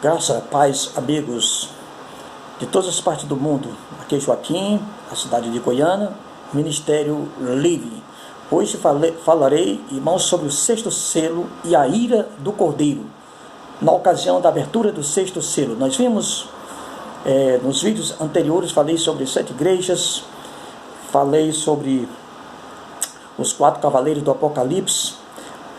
Graça, paz, amigos de todas as partes do mundo. Aqui é Joaquim, a cidade de Goiânia, Ministério Livre. Hoje falarei, irmãos, sobre o sexto selo e a ira do Cordeiro. Na ocasião da abertura do sexto selo, nós vimos nos vídeos anteriores, falei sobre 7 igrejas, falei sobre os 4 cavaleiros do Apocalipse,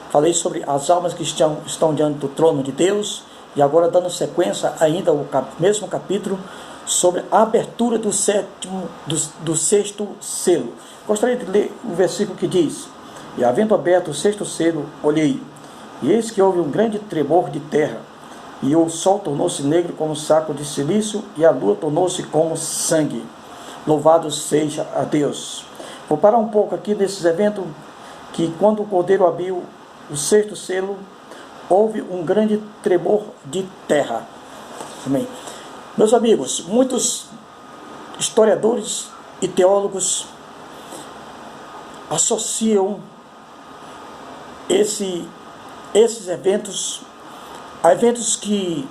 falei sobre as almas que estão diante do trono de Deus. E agora, dando sequência ainda ao mesmo capítulo, sobre a abertura do sexto selo. Gostaria de ler o versículo que diz: E havendo aberto o sexto selo, olhei, e eis que houve um grande tremor de terra, e o sol tornou-se negro como um saco de silício, e a lua tornou-se como sangue. Louvado seja a Deus. Vou parar um pouco aqui nesses eventos, que quando o Cordeiro abriu o sexto selo, houve um grande tremor de terra. Amém. Meus amigos, muitos historiadores e teólogos associam esses eventos a eventos que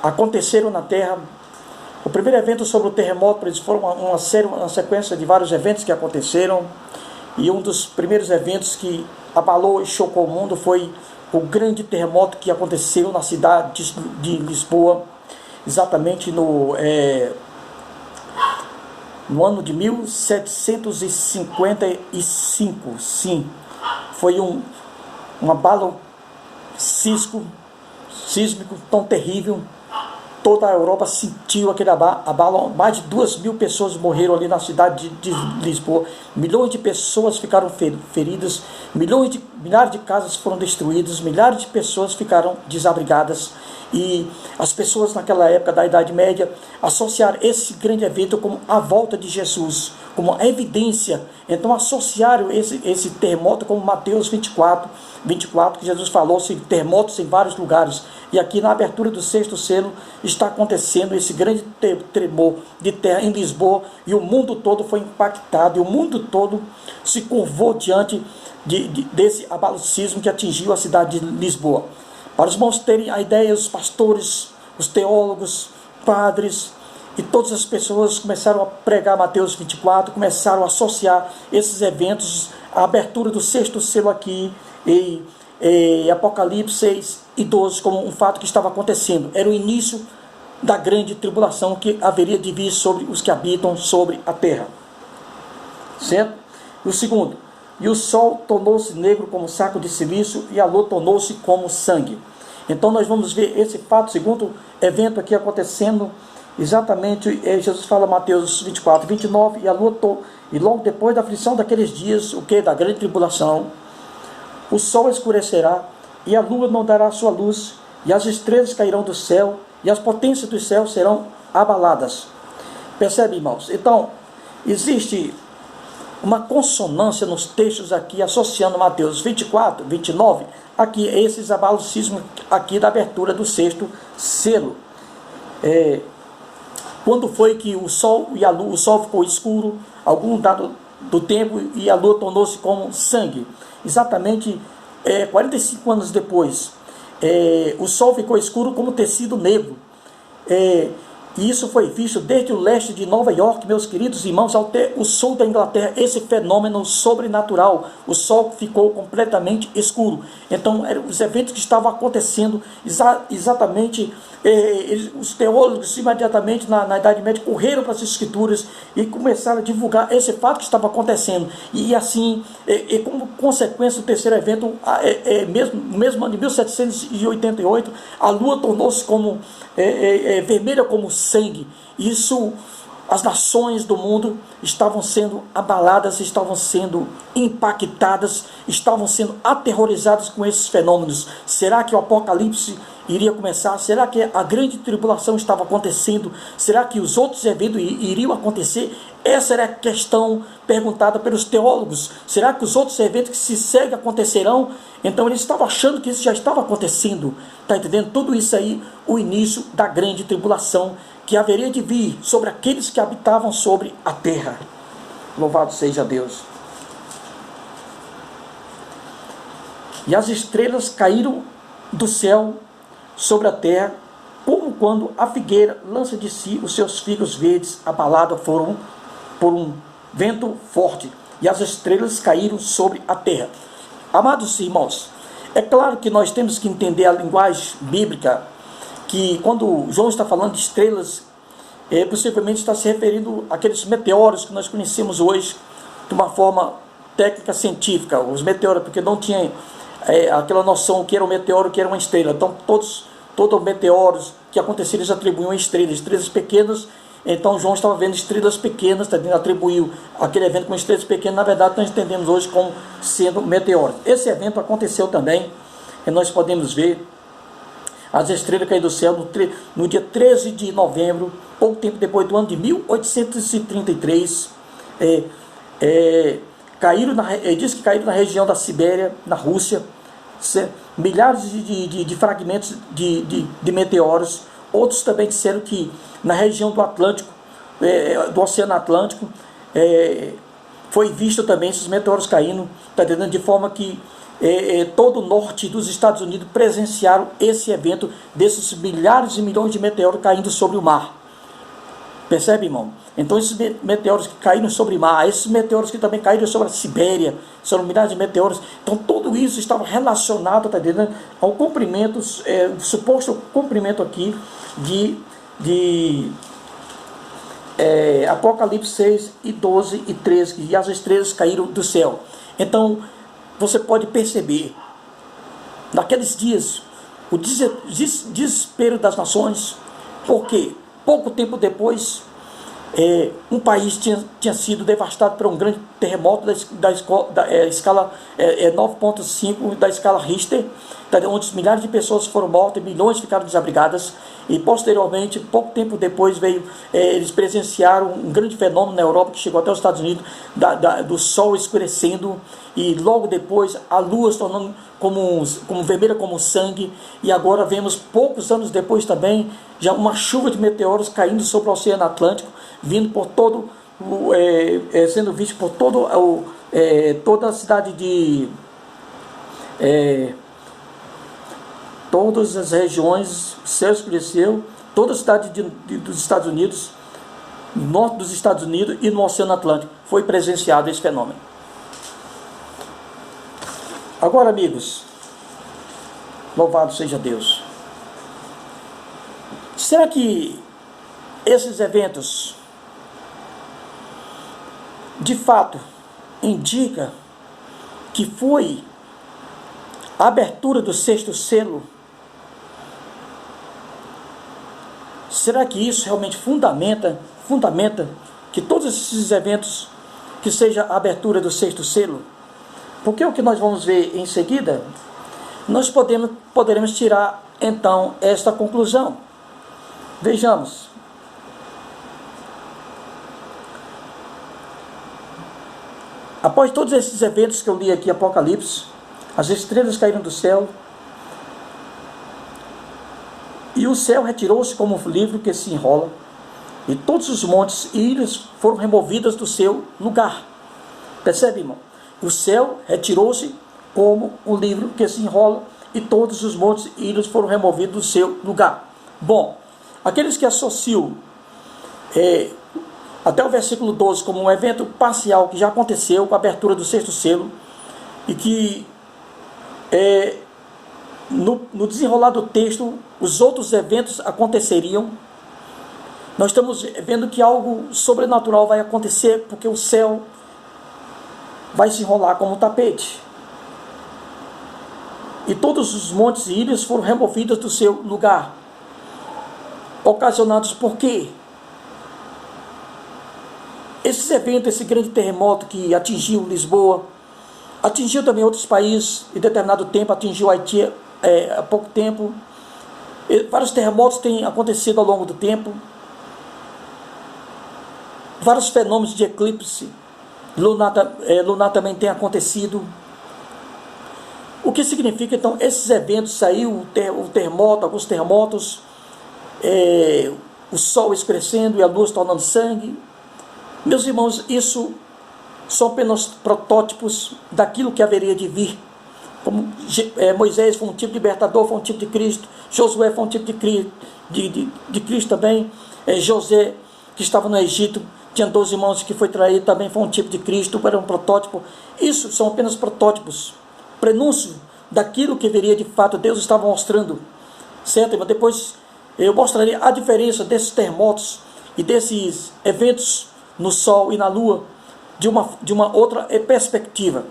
aconteceram na terra. O primeiro evento sobre o terremoto, eles foram uma sequência de vários eventos que aconteceram, e um dos primeiros eventos que abalou e chocou o mundo foi o grande terremoto que aconteceu na cidade de Lisboa, exatamente no ano de 1755. Sim, foi um abalo sísmico tão terrível. Toda a Europa sentiu aquele abalo. Mais de 2.000 pessoas morreram ali na cidade de Lisboa. Milhões de pessoas ficaram feridas. Milhares de casas foram destruídas. Milhares de pessoas ficaram desabrigadas. E as pessoas naquela época da Idade Média associaram esse grande evento como a volta de Jesus, como a evidência. Então associaram esse terremoto como Mateus 24, que Jesus falou sobre terremotos em vários lugares. E aqui na abertura do sexto selo está acontecendo esse grande tremor de terra em Lisboa, e o mundo todo foi impactado, e o mundo todo se curvou diante desse abalo sísmico que atingiu a cidade de Lisboa. Para os irmãos terem a ideia, os pastores, os teólogos, padres e todas as pessoas começaram a pregar Mateus 24, começaram a associar esses eventos, a abertura do sexto selo aqui, e Apocalipse 6 e 12, como um fato que estava acontecendo. Era o início da grande tribulação que haveria de vir sobre os que habitam sobre a terra. Certo? E o segundo: e o sol tornou-se negro como saco de silício, e a lua tornou-se como sangue. Então nós vamos ver esse fato, segundo evento aqui acontecendo, exatamente. Jesus fala, Mateus 24, 29, e logo depois da aflição daqueles dias, da grande tribulação, o sol escurecerá, e a lua não dará sua luz, e as estrelas cairão do céu, e as potências do céu serão abaladas. Percebe, irmãos? Então, existe uma consonância nos textos aqui, associando Mateus 24, 29, aqui, esses abalos sísmicos aqui da abertura do sexto selo. Quando foi que o sol ficou escuro, algum dado do tempo, e a lua tornou-se como sangue? Exatamente 45 anos depois, o sol ficou escuro como tecido negro. E isso foi visto desde o leste de Nova York, meus queridos irmãos, até o sul da Inglaterra, esse fenômeno sobrenatural. O sol ficou completamente escuro. Então, eram os eventos que estavam acontecendo exatamente. Os teólogos, imediatamente na Idade Média, correram para as Escrituras e começaram a divulgar esse fato que estava acontecendo. E assim, como consequência do terceiro evento, no mesmo ano de 1788, a lua tornou-se como vermelha como sangue. Isso, as nações do mundo estavam sendo abaladas, estavam sendo impactadas, estavam sendo aterrorizadas com esses fenômenos. Será que o Apocalipse iria começar? Será que a grande tribulação estava acontecendo? Será que os outros eventos iriam acontecer? Essa era a questão perguntada pelos teólogos. Será que os outros eventos que se seguem acontecerão? Então eles estavam achando que isso já estava acontecendo. Está entendendo? Tudo isso aí, o início da grande tribulação que haveria de vir sobre aqueles que habitavam sobre a terra. Louvado seja Deus. E as estrelas caíram do céu sobre a terra, como quando a figueira lança de si os seus figos verdes, abalada foram por um vento forte, e as estrelas caíram sobre a terra. Amados irmãos, é claro que nós temos que entender a linguagem bíblica, que quando João está falando de estrelas, possivelmente está se referindo àqueles meteoros que nós conhecemos hoje de uma forma técnica científica, os meteoros, porque não tinha aquela noção que era um meteoro, que era uma estrela. Então todos meteoros que aconteceram, eles atribuíam a estrelas pequenas. Então João estava vendo estrelas pequenas, atribuiu aquele evento com estrelas pequenas. Na verdade, nós entendemos hoje como sendo meteoros. Esse evento aconteceu também, e nós podemos ver as estrelas caíram do céu no dia 13 de novembro, pouco tempo depois do ano de 1833. Diz que caíram na região da Sibéria, na Rússia, milhares de fragmentos de meteoros. Outros também disseram que na região do Atlântico, do Oceano Atlântico, foi visto também esses meteoros caindo, de forma que todo o norte dos Estados Unidos presenciaram esse evento desses milhares e milhões de meteoros caindo sobre o mar. Percebe, irmão? Então esses meteoros que caíram sobre o mar, esses meteoros que também caíram sobre a Sibéria, são milhares de meteoros. Então tudo isso estava relacionado, ao cumprimento, suposto cumprimento aqui de Apocalipse 6 e 12 e 13, e as estrelas caíram do céu. Então você pode perceber, naqueles dias, o desespero das nações, porque pouco tempo depois, um país tinha sido devastado por um grande terremoto da escala 9,5 da escala Richter, onde milhares de pessoas foram mortas e milhões ficaram desabrigadas. E posteriormente, pouco tempo depois, eles presenciaram um grande fenômeno na Europa que chegou até os Estados Unidos, do sol escurecendo, e logo depois a lua se tornando como vermelha como sangue. E agora vemos, poucos anos depois também, já uma chuva de meteoros caindo sobre o Oceano Atlântico, vindo por todo, sendo visto por toda a cidade de... todas as regiões, o céu escureceu, toda a cidade dos Estados Unidos, no norte dos Estados Unidos e no Oceano Atlântico, foi presenciado esse fenômeno. Agora, amigos, louvado seja Deus. Será que esses eventos, de fato, indicam que foi a abertura do sexto selo? Será que isso realmente fundamenta que todos esses eventos, que seja a abertura do sexto selo? Porque o que nós vamos ver em seguida, nós poderemos tirar então esta conclusão. Vejamos. Após todos esses eventos que eu li aqui, Apocalipse, as estrelas caíram do céu, e o céu retirou-se como um livro que se enrola, e todos os montes e ilhas foram removidas do seu lugar. Percebe, irmão? O céu retirou-se como um livro que se enrola, e todos os montes e ilhas foram removidos do seu lugar. Bom, aqueles que associam até o versículo 12 como um evento parcial que já aconteceu com a abertura do sexto selo, e que no desenrolar do texto os outros eventos aconteceriam, nós estamos vendo que algo sobrenatural vai acontecer, porque o céu vai se enrolar como um tapete, e todos os montes e ilhas foram removidos do seu lugar. Ocasionados por quê? Esses eventos, esse grande terremoto que atingiu Lisboa, atingiu também outros países em determinado tempo, atingiu Haiti há pouco tempo. Vários terremotos têm acontecido ao longo do tempo. Vários fenômenos de eclipse lunar também têm acontecido. O que significa, então, esses eventos? Saiu o terremoto, alguns terremotos, o sol escurecendo e a lua se tornando sangue. Meus irmãos, isso são apenas protótipos daquilo que haveria de vir. Como Moisés foi um tipo de libertador, foi um tipo de Cristo, Josué foi um tipo de Cristo também. José, que estava no Egito, tinha 12 irmãos que foi traído, também foi um tipo de Cristo, era um protótipo. Isso são apenas protótipos, prenúncio daquilo que viria de fato. Deus estava mostrando, certo, irmão? Depois eu mostrarei a diferença desses terremotos e desses eventos no Sol e na Lua de uma outra perspectiva.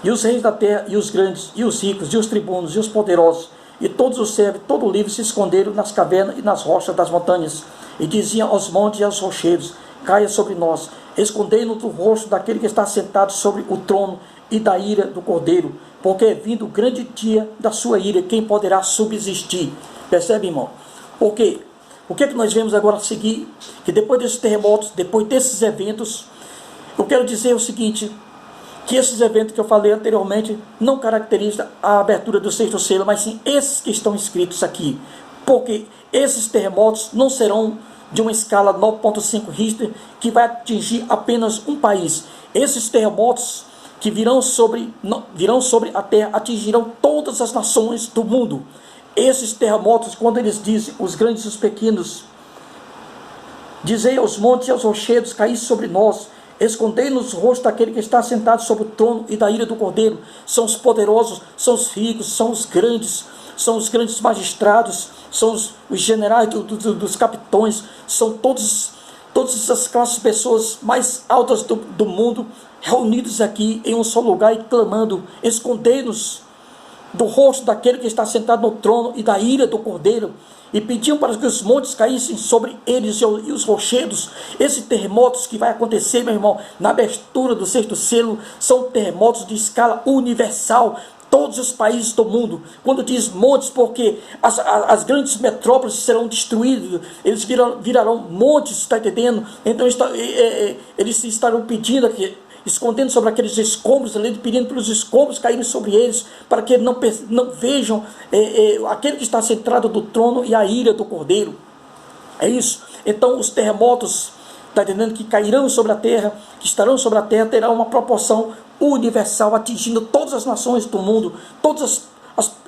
E os reis da terra, e os grandes, e os ricos, e os tribunos, e os poderosos, e todos os servos, todo o livre se esconderam nas cavernas e nas rochas das montanhas, e diziam aos montes e aos rochedos: caia sobre nós, escondei-nos do rosto daquele que está sentado sobre o trono e da ira do Cordeiro, porque é vindo o grande dia da sua ira, quem poderá subsistir? Percebe, irmão? Porque o que é que nós vemos agora a seguir? Que depois desses terremotos, depois desses eventos, eu quero dizer o seguinte, que esses eventos que eu falei anteriormente não caracterizam a abertura do sexto selo, mas sim esses que estão escritos aqui. Porque esses terremotos não serão de uma escala 9.5 Richter, que vai atingir apenas um país. Esses terremotos que virão sobre a terra atingirão todas as nações do mundo. Esses terremotos, quando eles dizem, os grandes e os pequenos, dizei aos montes e aos rochedos, caí sobre nós, escondei-nos o rosto daquele que está sentado sobre o trono e da ira do Cordeiro. São os poderosos, são os ricos, são os grandes magistrados, são os generais dos capitões, são todas essas classes de pessoas mais altas do mundo, reunidos aqui em um só lugar e clamando: escondei-nos do rosto daquele que está sentado no trono e da ira do Cordeiro. E pediam para que os montes caíssem sobre eles e os rochedos. Esses terremotos que vai acontecer, meu irmão, na abertura do sexto selo, são terremotos de escala universal. Todos os países do mundo. Quando diz montes, porque as grandes metrópoles serão destruídas, eles virarão montes, está entendendo? Então eles estarão pedindo aqui, escondendo sobre aqueles escombros, ali, pedindo pelos escombros caírem sobre eles, para que não vejam aquele que está centrado do trono e a ira do Cordeiro. É isso. Então os terremotos, está entendendo, que cairão sobre a terra, que estarão sobre a terra, terão uma proporção universal, atingindo todas as nações do mundo, todas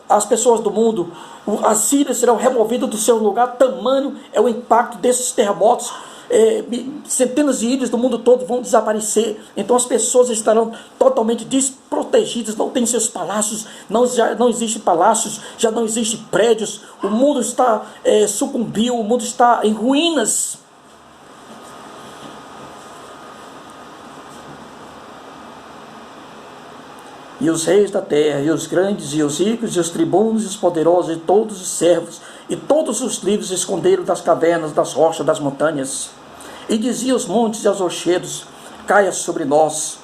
as pessoas do mundo. As ilhas serão removidas do seu lugar. Tamanho é o impacto desses terremotos. Centenas de ilhas do mundo todo vão desaparecer. Então as pessoas estarão totalmente desprotegidas. Não tem seus palácios, já não existe palácios, já não existe prédios. O mundo está sucumbiu, o mundo está em ruínas. E os reis da terra, e os grandes, e os ricos, e os tribunos, e os poderosos, e todos os servos, e todos os livres se esconderam das cavernas, das rochas, das montanhas. E dizia aos montes e aos rochedos: caia sobre nós.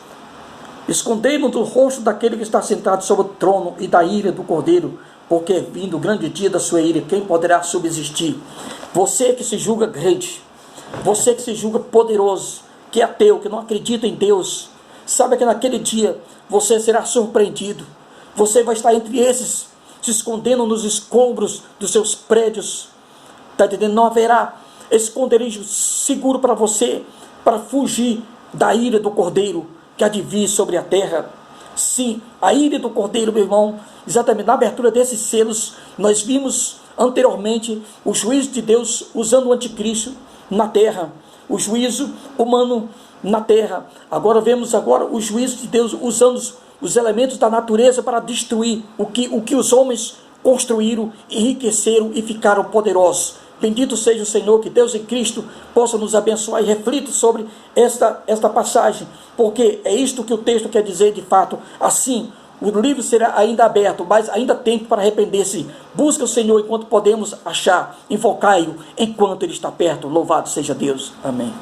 Escondei-nos do rosto daquele que está sentado sobre o trono e da ira do Cordeiro, porque é vindo o grande dia da sua ira, quem poderá subsistir? Você que se julga grande, você que se julga poderoso, que é ateu, que não acredita em Deus, saiba que naquele dia você será surpreendido. Você vai estar entre esses, se escondendo nos escombros dos seus prédios. Está entendendo? Não haverá esconderijo seguro para você, para fugir da ira do Cordeiro que há de vir sobre a terra. Sim, a ira do Cordeiro, meu irmão, exatamente na abertura desses selos, nós vimos anteriormente o juízo de Deus usando o anticristo na terra, o juízo humano na terra. Agora vemos o juízo de Deus usando os elementos da natureza para destruir o que os homens construíram, enriqueceram e ficaram poderosos. Bendito seja o Senhor, que Deus em Cristo possa nos abençoar e reflita sobre esta passagem, porque é isto que o texto quer dizer de fato. Assim, o livro será ainda aberto, mas ainda tem tempo para arrepender-se. Busca o Senhor enquanto podemos achar, invocai-o enquanto Ele está perto. Louvado seja Deus. Amém.